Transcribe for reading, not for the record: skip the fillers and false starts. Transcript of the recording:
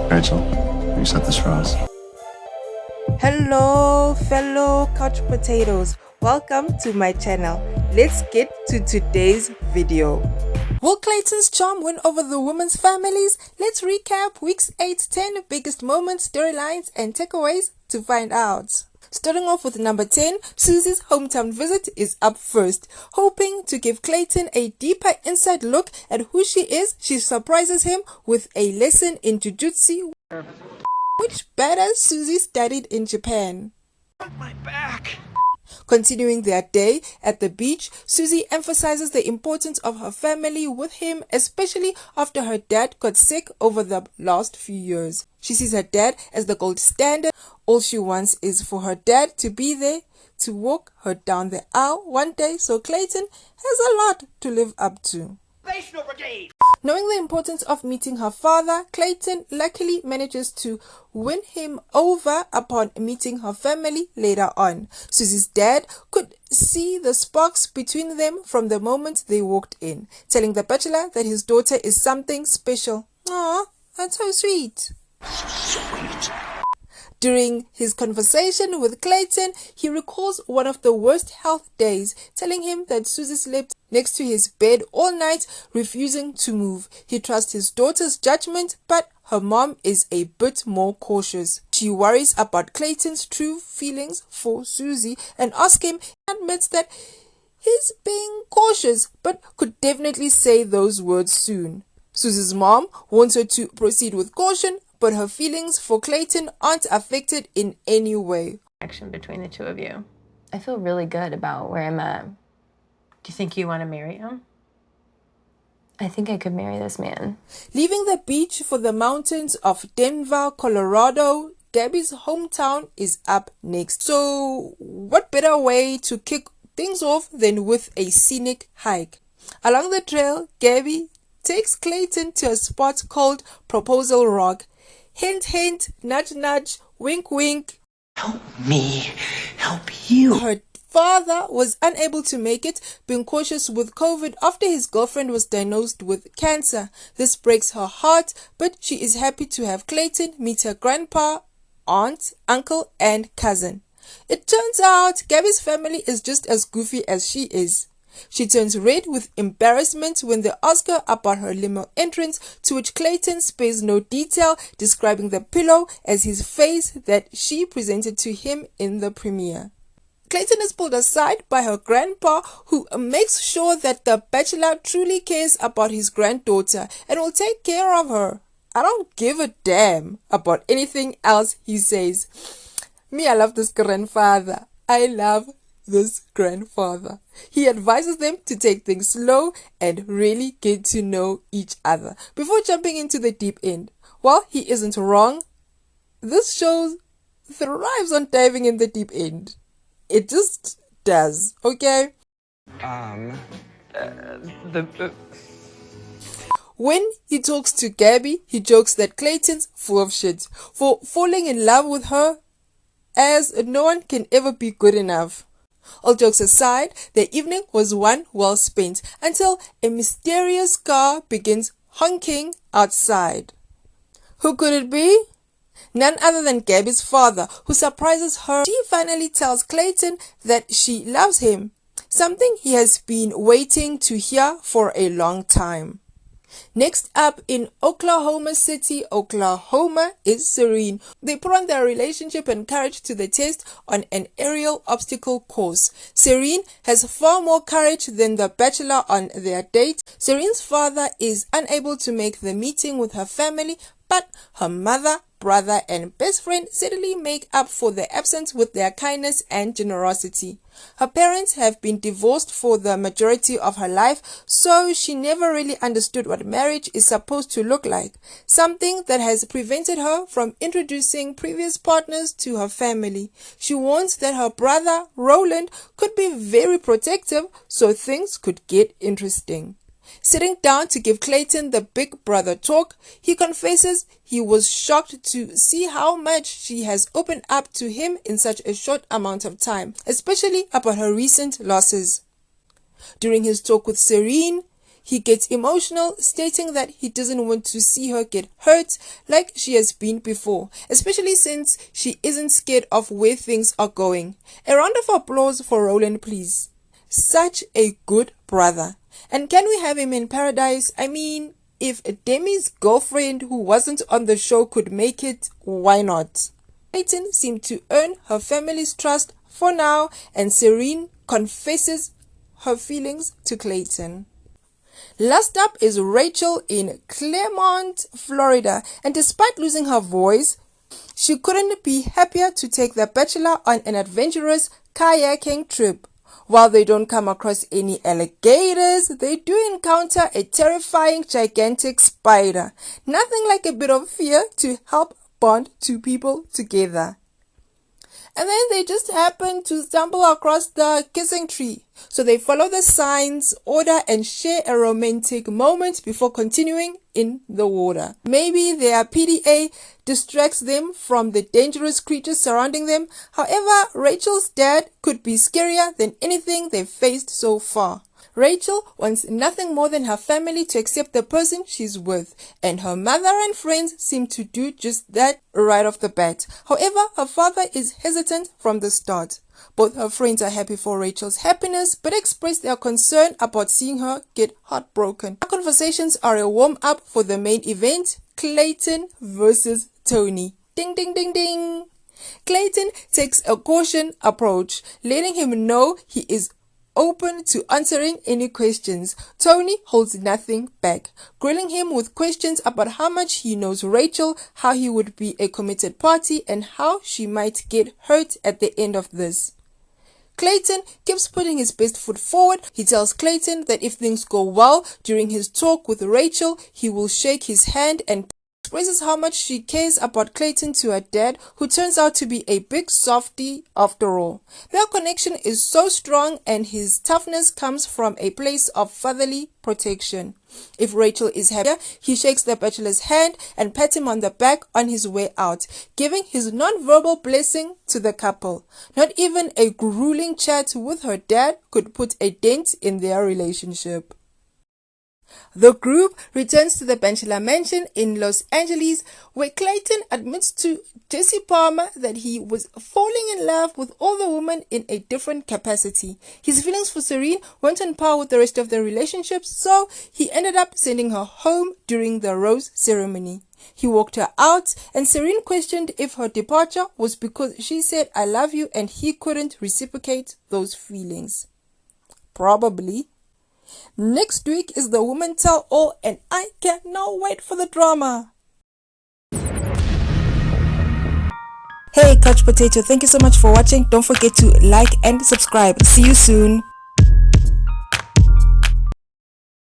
Rachel, you set this for us. Hello, fellow couch potatoes. Welcome to my channel. Let's get to today's video. Will Clayton's charm win over the women's families? Let's recap week's 8-10 biggest moments, storylines, and takeaways to find out. Starting off with number 10, Susie's hometown visit is up first. Hoping to give Clayton a deeper inside look at who she is, she surprises him with a lesson in jujutsu, which badass Susie studied in Japan. My back. Continuing their day at the beach, Susie emphasizes the importance of her family with him, especially after her dad got sick over the last few years. She sees her dad as the gold standard. All she wants is for her dad to be there to walk her down the aisle one day, so Clayton has a lot to live up to. Brigade. Knowing the importance of meeting her father, Clayton luckily manages to win him over upon meeting her family later on. Susie's dad could see the sparks between them from the moment they walked in, telling the bachelor that his daughter is something special. Aw, that's so sweet. Sweet. During his conversation with Clayton, he recalls one of the worst health days, telling him that Susie slept next to his bed all night, refusing to move. He trusts his daughter's judgment, but her mom is a bit more cautious. She worries about Clayton's true feelings for Susie and asks him, admits that he's being cautious, but could definitely say those words soon. Susie's mom wants her to proceed with caution, but her feelings for Clayton aren't affected in any way. Connection between the two of you. I feel really good about where I'm at. Do you think you want to marry him? I think I could marry this man. Leaving the beach for the mountains of Denver, Colorado, Gabby's hometown is up next. So what better way to kick things off than with a scenic hike? Along the trail, Gabby takes Clayton to a spot called Proposal Rock. Hint, hint, nudge, nudge, wink, wink. Help me help you. Her father was unable to make it, being cautious with COVID after his girlfriend was diagnosed with cancer. This breaks her heart, but she is happy to have Clayton meet her grandpa, aunt, uncle, and cousin. It turns out Gabby's family is just as goofy as she is. She turns red with embarrassment when they ask her about her limo entrance, to which Clayton spares no detail, describing the pillow as his face that she presented to him in the premiere. Clayton is pulled aside by her grandpa, who makes sure that the bachelor truly cares about his granddaughter and will take care of her. I don't give a damn about anything else, he says. Me, I love this grandfather. I love this grandfather. He advises them to take things slow and really get to know each other before jumping into the deep end. While he isn't wrong, this show thrives on diving in the deep end. It just does, okay? When he talks to Gabby, he jokes that Clayton's full of shit for falling in love with her, as no one can ever be good enough. All jokes aside, the evening was one well spent until a mysterious car begins honking outside. Who could it be? None other than Gabby's father, who surprises her. She finally tells Clayton that she loves him, something he has been waiting to hear for a long time. Next up in Oklahoma City, Oklahoma, is Serene. They put on their relationship and courage to the test on an aerial obstacle course. Serene has far more courage than the bachelor on their date. Serene's father is unable to make the meeting with her family, but her mother, brother, and best friend steadily make up for the absence with their kindness and generosity. Her parents have been divorced for the majority of her life, so she never really understood what marriage is supposed to look like, something that has prevented her from introducing previous partners to her family. She warns that her brother, Roland, could be very protective, so things could get interesting. Sitting down to give Clayton the big brother talk, he confesses he was shocked to see how much she has opened up to him in such a short amount of time, especially about her recent losses. During his talk with Serene, He gets emotional, stating that he doesn't want to see her get hurt like she has been before, especially since she isn't scared of where things are going. A round of applause for Roland, please. Such a good brother. And can we have him in paradise? I mean, if Demi's girlfriend who wasn't on the show could make it, why not? Clayton seemed to earn her family's trust for now, and Serene confesses her feelings to Clayton. Last up is Rachel in Claremont, Florida, and despite losing her voice, she couldn't be happier to take the Bachelor on an adventurous kayaking trip. While they don't come across any alligators, they do encounter a terrifying gigantic spider. Nothing like a bit of fear to help bond two people together. And then they just happen to stumble across the kissing tree. So they follow the signs, order, and share a romantic moment before continuing in the water. Maybe their PDA distracts them from the dangerous creatures surrounding them. However, Rachel's dad could be scarier than anything they've faced so far. Rachel wants nothing more than her family to accept the person she's with, and her mother and friends seem to do just that right off the bat. However, her father is hesitant from the start. Both her friends are happy for Rachel's happiness, but express their concern about seeing her get heartbroken. Our conversations are a warm-up for the main event, Clayton versus Tony. Ding, ding, ding, ding. Clayton takes a caution approach, letting him know he is open to answering any questions. Tony holds nothing back, grilling him with questions about how much he knows Rachel, how he would be a committed party, and how she might get hurt at the end of this. Clayton keeps putting his best foot forward. He tells Clayton that if things go well during his talk with Rachel, he will shake his hand, and expresses how much she cares about Clayton to her dad, who turns out to be a big softie after all. Their connection is so strong, and his toughness comes from a place of fatherly protection. If Rachel is happier, he shakes the bachelor's hand and pats him on the back on his way out, giving his non-verbal blessing to the couple. Not even a grueling chat with her dad could put a dent in their relationship. The group returns to the Bachelor mansion in Los Angeles, where Clayton admits to Jesse Palmer that he was falling in love with all the women in a different capacity. His feelings for Serene weren't on par with the rest of the relationship, so he ended up sending her home during the rose ceremony. He walked her out, and Serene questioned if her departure was because she said "I love you" and he couldn't reciprocate those feelings. Probably. Next week is the Women Tell All, and I cannot wait for the drama. Hey Couch Potato, thank you so much for watching. Don't forget to like and subscribe. See you soon.